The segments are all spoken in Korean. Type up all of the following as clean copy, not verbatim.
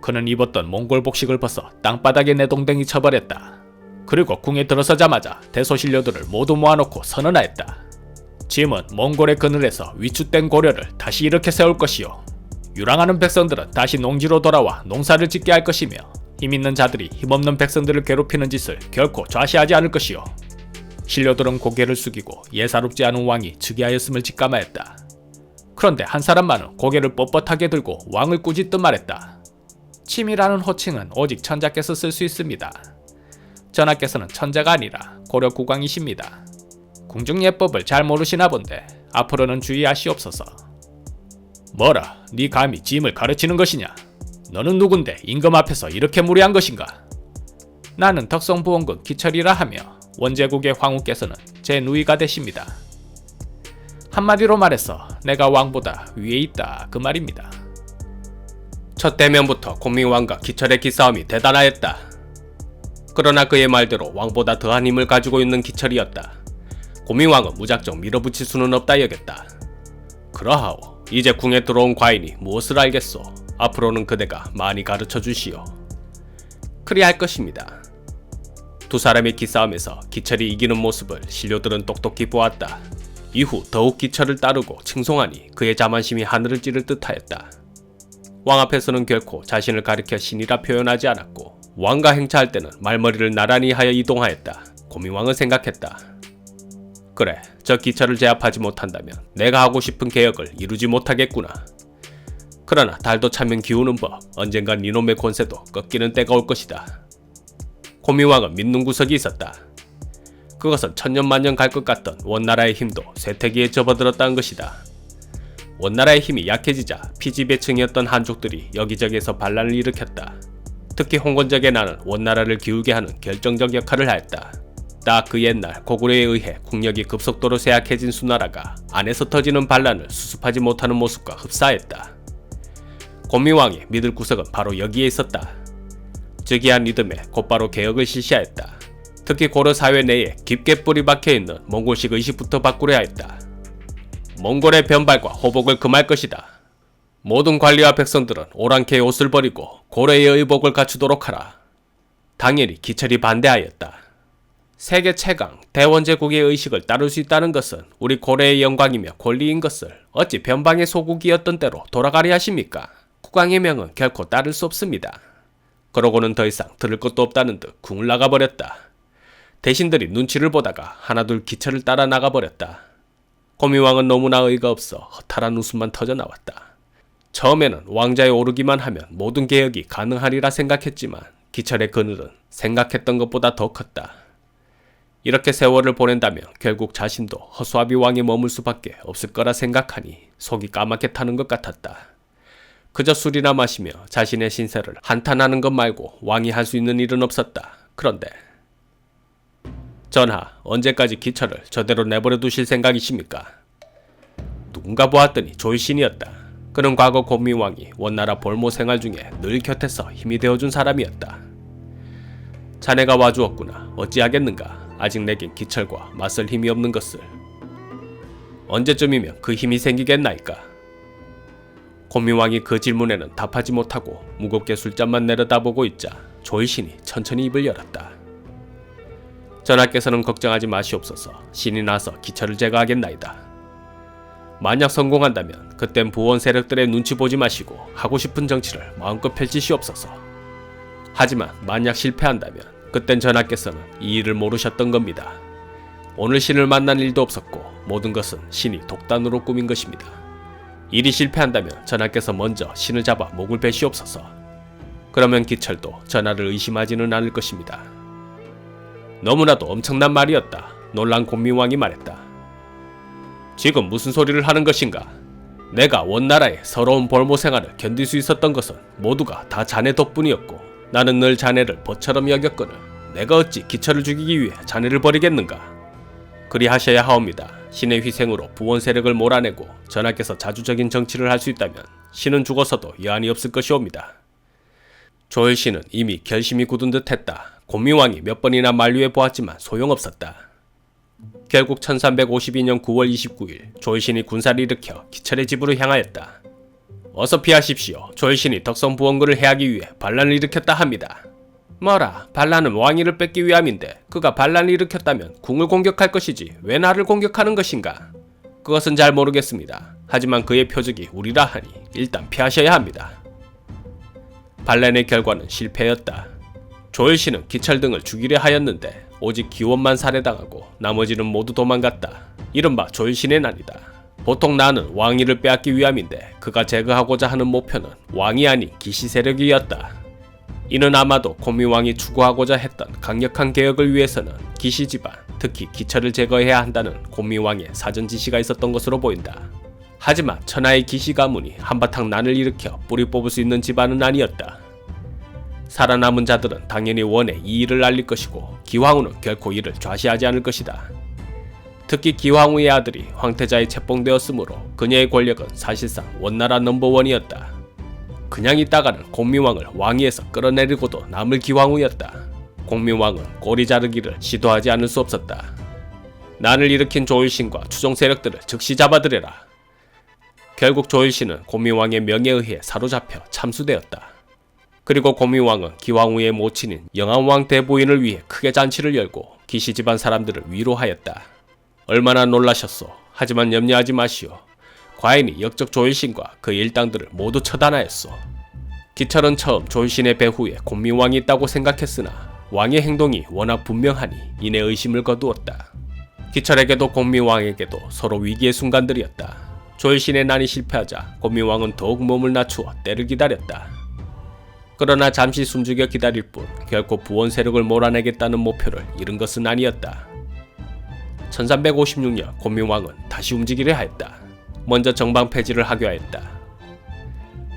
그는 입었던 몽골 복식을 벗어 땅바닥에 내동댕이 쳐버렸다. 그리고 궁에 들어서자마자 대소신료들을 모두 모아놓고 선언하였다. 짐은 몽골의 그늘에서 위축된 고려를 다시 일으켜 세울 것이요, 유랑하는 백성들은 다시 농지로 돌아와 농사를 짓게 할 것이며, 힘있는 자들이 힘없는 백성들을 괴롭히는 짓을 결코 좌시하지 않을 것이요. 신료들은 고개를 숙이고 예사롭지 않은 왕이 즉위하였음을 직감하였다. 그런데 한 사람만은 고개를 뻣뻣하게 들고 왕을 꾸짖듯 말했다. 침이라는 호칭은 오직 천자께서 쓸 수 있습니다. 전하께서는 천자가 아니라 고려 국왕이십니다. 궁중예법을 잘 모르시나 본데 앞으로는 주의하시옵소서. 뭐라, 네 감히 짐을 가르치는 것이냐? 너는 누군데 임금 앞에서 이렇게 무례한 것인가? 나는 덕성부원군 기철이라 하며 원제국의 황후께서는 제 누이가 되십니다. 한마디로 말해서 내가 왕보다 위에 있다, 그 말입니다. 첫 대면부터 공민왕과 기철의 기싸움이 대단하였다. 그러나 그의 말대로 왕보다 더한 힘을 가지고 있는 기철이었다. 공민왕은 무작정 밀어붙일 수는 없다 여겼다. 그러하오, 이제 궁에 들어온 과인이 무엇을 알겠소? 앞으로는 그대가 많이 가르쳐 주시오. 그리할 것입니다. 두 사람의 기싸움에서 기철이 이기는 모습을 신료들은 똑똑히 보았다. 이후 더욱 기철을 따르고 칭송하니 그의 자만심이 하늘을 찌를 듯하였다. 왕 앞에서는 결코 자신을 가리켜 신이라 표현하지 않았고, 왕과 행차할 때는 말머리를 나란히 하여 이동하였다. 고민왕은 생각했다. 그래, 저 기철을 제압하지 못한다면 내가 하고 싶은 계획을 이루지 못하겠구나. 그러나 달도 차면 기우는 법, 언젠간 이놈의 권세도 꺾이는 때가 올 것이다. 고민왕은 믿는 구석이 있었다. 그것은 천년만년 갈 것 같던 원나라의 힘도 쇠퇴기에 접어들었다는 것이다. 원나라의 힘이 약해지자 피지배층이었던 한족들이 여기저기에서 반란을 일으켰다. 특히 홍건적의 나는 원나라를 기울게 하는 결정적 역할을 하였다. 딱 그 옛날 고구려에 의해 국력이 급속도로 쇠약해진 수나라가 안에서 터지는 반란을 수습하지 못하는 모습과 흡사했다. 고민왕이 믿을 구석은 바로 여기에 있었다. 즉위한 이듬해 곧바로 개혁을 실시하였다. 특히 고려 사회 내에 깊게 뿌리 박혀있는 몽골식 의식부터 바꾸려 하였다. 몽골의 변발과 호복을 금할 것이다. 모든 관리와 백성들은 오랑캐의 옷을 버리고 고려의 의복을 갖추도록 하라. 당연히 기철이 반대하였다. 세계 최강 대원제국의 의식을 따를 수 있다는 것은 우리 고려의 영광이며 권리인 것을 어찌 변방의 소국이었던 때로 돌아가려 하십니까? 국왕의 명은 결코 따를 수 없습니다. 그러고는 더 이상 들을 것도 없다는 듯 궁을 나가버렸다. 대신들이 눈치를 보다가 하나둘 기철을 따라 나가버렸다. 고민왕은 너무나 어이가 없어 허탈한 웃음만 터져나왔다. 처음에는 왕자에 오르기만 하면 모든 개혁이 가능하리라 생각했지만 기철의 그늘은 생각했던 것보다 더 컸다. 이렇게 세월을 보낸다면 결국 자신도 허수아비 왕에 머물 수밖에 없을 거라 생각하니 속이 까맣게 타는 것 같았다. 그저 술이나 마시며 자신의 신세를 한탄하는 것 말고 왕이 할 수 있는 일은 없었다. 그런데 전하, 언제까지 기철을 저대로 내버려 두실 생각이십니까? 누군가 보았더니 조일신이었다. 그는 과거 고민왕이 원나라 볼모 생활 중에 늘 곁에서 힘이 되어준 사람이었다. 자네가 와주었구나. 어찌하겠는가. 아직 내겐 기철과 맞설 힘이 없는 것을. 언제쯤이면 그 힘이 생기겠나이까. 고민왕이 그 질문에는 답하지 못하고 무겁게 술잔만 내려다보고 있자 조일신이 천천히 입을 열었다. 전하께서는 걱정하지 마시옵소서. 신이 나서 기철을 제거하겠나이다. 만약 성공한다면 그땐 부원 세력들의 눈치 보지 마시고 하고 싶은 정치를 마음껏 펼치시옵소서. 하지만 만약 실패한다면 그땐 전하께서는 이 일을 모르셨던 겁니다. 오늘 신을 만난 일도 없었고 모든 것은 신이 독단으로 꾸민 것입니다. 일이 실패한다면 전하께서 먼저 신을 잡아 목을 베시옵소서. 그러면 기철도 전하를 의심하지는 않을 것입니다. 너무나도 엄청난 말이었다. 놀란 고민왕이 말했다. 지금 무슨 소리를 하는 것인가? 내가 원나라의 서러운 볼모 생활을 견딜 수 있었던 것은 모두가 다 자네 덕분이었고 나는 늘 자네를 벗처럼 여겼거늘 내가 어찌 기철을 죽이기 위해 자네를 버리겠는가? 그리하셔야 하옵니다. 신의 희생으로 부원 세력을 몰아내고 전하께서 자주적인 정치를 할 수 있다면 신은 죽어서도 여한이 없을 것이옵니다. 조일신은 이미 결심이 굳은 듯 했다. 고민왕이 몇 번이나 만류해 보았지만 소용없었다. 결국 1352년 9월 29일 조일신이 군사를 일으켜 기철의 집으로 향하였다. 어서 피하십시오. 조일신이 덕성부원군을 해하기 위해 반란을 일으켰다 합니다. 뭐라, 반란은 왕위를 뺏기 위함인데 그가 반란을 일으켰다면 궁을 공격할 것이지 왜 나를 공격하는 것인가? 그것은 잘 모르겠습니다. 하지만 그의 표적이 우리라 하니 일단 피하셔야 합니다. 반란의 결과는 실패였다. 조일신은 기철 등을 죽이려 하였는데 오직 기원만 살해당하고 나머지는 모두 도망갔다. 이른바 조일신의 난이다. 보통 나는 왕위를 빼앗기 위함인데 그가 제거하고자 하는 목표는 왕이 아닌 기시 세력이었다. 이는 아마도 고미왕이 추구하고자 했던 강력한 개혁을 위해서는 기시 집안, 특히 기철을 제거해야 한다는 고미왕의 사전 지시가 있었던 것으로 보인다. 하지만 천하의 기시 가문이 한바탕 난을 일으켜 뿌리 뽑을 수 있는 집안은 아니었다. 살아남은 자들은 당연히 원에 이 일을 알릴 것이고 기황후는 결코 이를 좌시하지 않을 것이다. 특히 기황후의 아들이 황태자에 책봉되었으므로 그녀의 권력은 사실상 원나라 넘버원이었다. 그냥 있다가는 공미왕을 왕위에서 끌어내리고도 남을 기황후였다. 공미왕은 꼬리 자르기를 시도하지 않을 수 없었다. 난을 일으킨 조일신과 추종 세력들을 즉시 잡아들여라. 결국 조일신은 공미왕의 명에 의해 사로잡혀 참수되었다. 그리고 공미왕은 기황후의 모친인 영안왕 대부인을 위해 크게 잔치를 열고 기시 집안 사람들을 위로하였다. 얼마나 놀라셨소. 하지만 염려하지 마시오. 과인이 역적 조일신과 그 일당들을 모두 처단하였소. 기철은 처음 조일신의 배후에 공미왕이 있다고 생각했으나 왕의 행동이 워낙 분명하니 이내 의심을 거두었다. 기철에게도 공미왕에게도 서로 위기의 순간들이었다. 조일신의 난이 실패하자 공미왕은 더욱 몸을 낮추어 때를 기다렸다. 그러나 잠시 숨죽여 기다릴 뿐 결코 부원 세력을 몰아내겠다는 목표를 이룬 것은 아니었다. 1356년 공미왕은 다시 움직이려 하였다. 먼저 정방 폐지를 하려 하였다.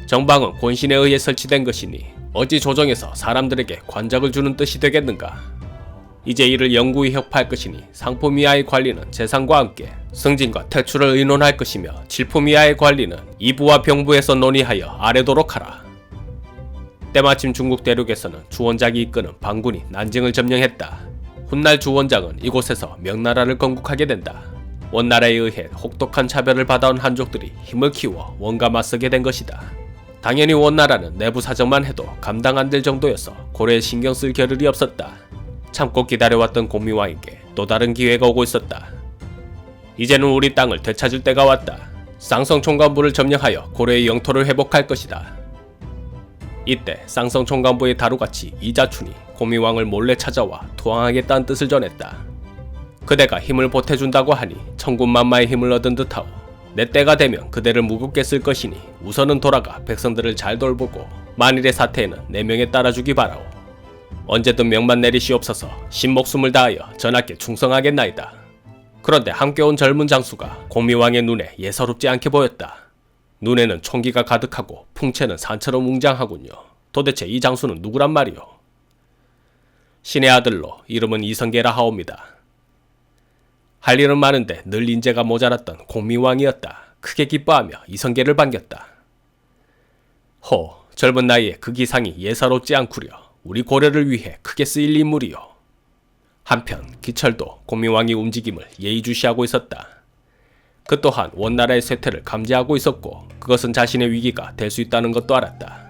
정방은 권신에 의해 설치된 것이니 어찌 조정에서 사람들에게 관작을 주는 뜻이 되겠는가. 이제 이를 영구히 혁파할 것이니 상품 이하의 관리는 재산과 함께 승진과 퇴출을 의논할 것이며 질품 이하의 관리는 이부와 병부에서 논의하여 아래도록 하라. 때마침 중국 대륙에서는 주원작이 이끄는 반군이 난징을 점령했다. 훗날 주원장은 이곳에서 명나라를 건국하게 된다. 원나라에 의해 혹독한 차별을 받아온 한족들이 힘을 키워 원과 맞서게 된 것이다. 당연히 원나라는 내부 사정만 해도 감당 안 될 정도여서 고래에 신경 쓸 겨를이 없었다. 참고 기다려왔던 공미왕에게 또 다른 기회가 오고 있었다. 이제는 우리 땅을 되찾을 때가 왔다. 쌍성 총관부를 점령하여 고래의 영토를 회복할 것이다. 이때 쌍성 총관부의 다루같이 이자춘이 공미왕을 몰래 찾아와 투항하겠다는 뜻을 전했다. 그대가 힘을 보태준다고 하니 천군만마의 힘을 얻은 듯하오. 내 때가 되면 그대를 무겁게 쓸 것이니 우선은 돌아가 백성들을 잘 돌보고 만일의 사태에는 내 명에 따라주기 바라오. 언제든 명만 내리시옵소서. 신목숨을 다하여 전하께 충성하겠나이다. 그런데 함께 온 젊은 장수가 공미왕의 눈에 예사롭지 않게 보였다. 눈에는 총기가 가득하고 풍채는 산처럼 웅장하군요. 도대체 이 장수는 누구란 말이오? 신의 아들로 이름은 이성계라 하옵니다. 할 일은 많은데 늘 인재가 모자랐던 공미왕이었다. 크게 기뻐하며 이성계를 반겼다. 호, 젊은 나이에 그 기상이 예사롭지 않구려. 우리 고려를 위해 크게 쓰일 인물이요. 한편 기철도 공미왕의 움직임을 예의주시하고 있었다. 그 또한 원나라의 쇠퇴를 감지하고 있었고 그것은 자신의 위기가 될 수 있다는 것도 알았다.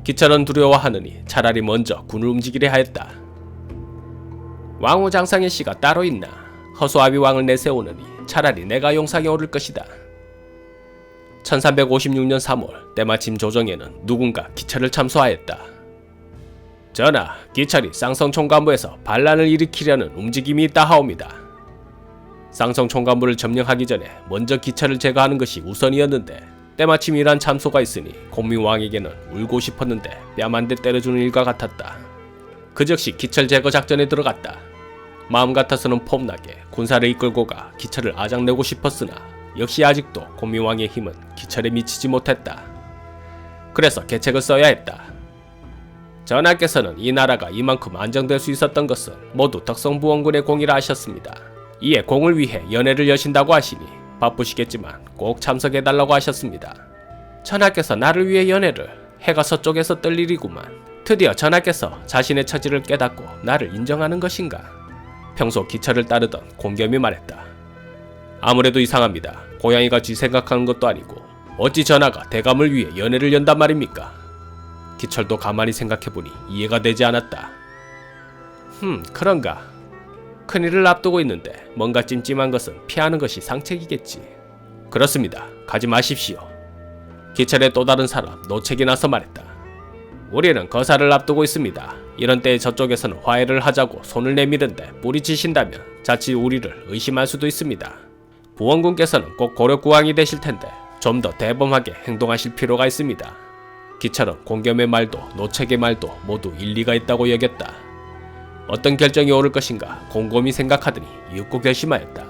기철은 두려워하느니 차라리 먼저 군을 움직이려 하였다. 왕후 장상의 씨가 따로 있나? 허수아비 왕을 내세우느니 차라리 내가 용상에 오를 것이다. 1356년 3월 때마침 조정에는 누군가 기철을 참소하였다. 전하, 기철이 쌍성 총관부에서 반란을 일으키려는 움직임이 있다 하옵니다. 쌍성 총관부를 점령하기 전에 먼저 기철을 제거하는 것이 우선이었는데 때마침 이러한 참소가 있으니 공미왕에게는 울고 싶었는데 뺨 한 대 때려주는 일과 같았다. 그 즉시 기철 제거 작전에 들어갔다. 마음 같아서는 폼나게 군사를 이끌고 가 기철을 아작내고 싶었으나 역시 아직도 공미왕의 힘은 기철에 미치지 못했다. 그래서 계책을 써야 했다. 전하께서는 이 나라가 이만큼 안정될 수 있었던 것은 모두 덕성부원군의 공이라 하셨습니다. 이에 공을 위해 연회를 여신다고 하시니 바쁘시겠지만 꼭 참석해달라고 하셨습니다. 전하께서 나를 위해 연회를? 해가 서쪽에서 뜰 일이구만. 드디어 전하께서 자신의 처지를 깨닫고 나를 인정하는 것인가? 평소 기철을 따르던 공겸이 말했다. 아무래도 이상합니다. 고양이가 쥐 생각하는 것도 아니고 어찌 전하가 대감을 위해 연애를 연단 말입니까? 기철도 가만히 생각해보니 이해가 되지 않았다. 그런가. 큰일을 앞두고 있는데 뭔가 찜찜한 것은 피하는 것이 상책이겠지. 그렇습니다. 가지 마십시오. 기철의 또 다른 사람 노책이 나서 말했다. 우리는 거사를 앞두고 있습니다. 이런 때에 저쪽에서는 화해를 하자고 손을 내미는데 뿌리치신다면 자칫 우리를 의심할 수도 있습니다. 부원군께서는 꼭 고려국왕이 되실 텐데 좀 더 대범하게 행동하실 필요가 있습니다. 기철은 공겸의 말도 노책의 말도 모두 일리가 있다고 여겼다. 어떤 결정이 옳을 것인가 곰곰이 생각하더니 이윽고 결심하였다.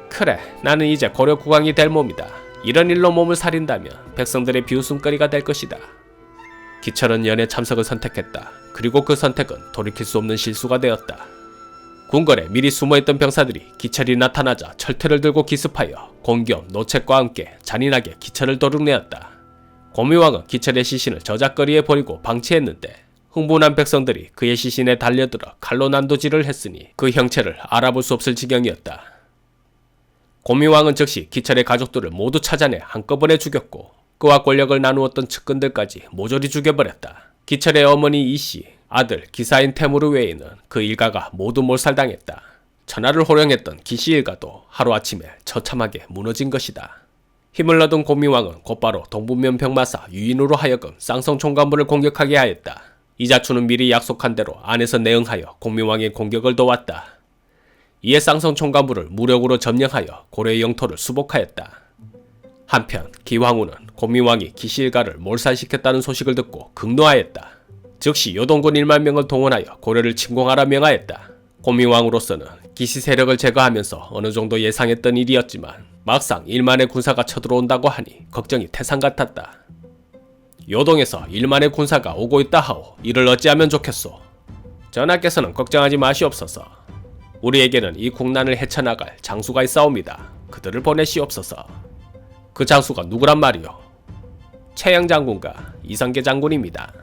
그래, 나는 이제 고려국왕이 될 몸이다. 이런 일로 몸을 사린다면 백성들의 비웃음거리가 될 것이다. 기철은 연애 참석을 선택했다. 그리고 그 선택은 돌이킬 수 없는 실수가 되었다. 궁궐에 미리 숨어있던 병사들이 기철이 나타나자 철퇴를 들고 기습하여 공겸, 노책과 함께 잔인하게 기철을 도륙내었다. 고미왕은 기철의 시신을 저작거리에 버리고 방치했는데 흥분한 백성들이 그의 시신에 달려들어 칼로 난도질을 했으니 그 형체를 알아볼 수 없을 지경이었다. 고미왕은 즉시 기철의 가족들을 모두 찾아내 한꺼번에 죽였고 그와 권력을 나누었던 측근들까지 모조리 죽여버렸다. 기철의 어머니 이씨, 아들 기사인 태무르 외에는 그 일가가 모두 몰살당했다. 천하를 호령했던 기시 일가도 하루아침에 처참하게 무너진 것이다. 힘을 얻은 고미왕은 곧바로 동부면 병마사 유인으로 하여금 쌍성 총관부를 공격하게 하였다. 이자추는 미리 약속한 대로 안에서 내응하여 고미왕의 공격을 도왔다. 이에 쌍성 총관부를 무력으로 점령하여 고려의 영토를 수복하였다. 한편 기황후는 고미왕이 기시일가를 몰살시켰다는 소식을 듣고 극노하였다. 즉시 요동군 1만 명을 동원하여 고려를 침공하라 명하였다. 고미왕으로서는 기시 세력을 제거하면서 어느 정도 예상했던 일이었지만 막상 1만의 군사가 쳐들어온다고 하니 걱정이 태산 같았다. 요동에서 1만의 군사가 오고 있다 하오. 이를 어찌하면 좋겠소? 전하께서는 걱정하지 마시옵소서. 우리에게는 이 국난을 헤쳐나갈 장수가 있사옵니다. 그들을 보내시옵소서. 그 장수가 누구란 말이오? 최영 장군과 이성계 장군입니다.